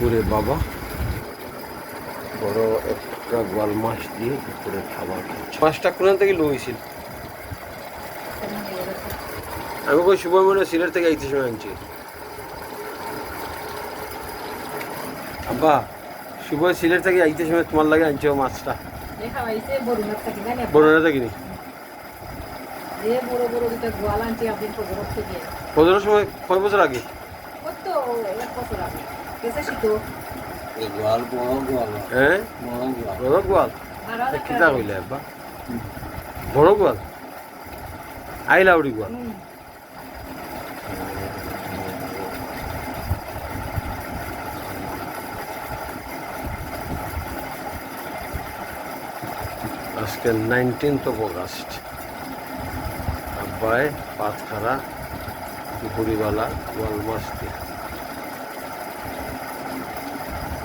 দুপুরে বাবা বড় একটা গোয়াল মাছ দিয়ে দুপুরে খাবার খাচ্ছে। মাছটা কোন থেকে লইছিল? আমি কই শুভ মনে সিলেট থেকে আইতে সময় আনছি। আব্বা শুভ সিলেট থেকে আইতে সময় তোমার লাগে আনছো মাছটা? বরুণা থেকে নি? কতটার সময়? কয় বছর আগে? হ্যাঁ বড় গোয়াল। কিতা কইলে আব্বা? বড় গোয়াল আইলাউড়ি গোয়াল। আজকে 19th of August। আব্বাই পাতখারা দুপুরিবেলা গোয়াল মাছ দিয়ে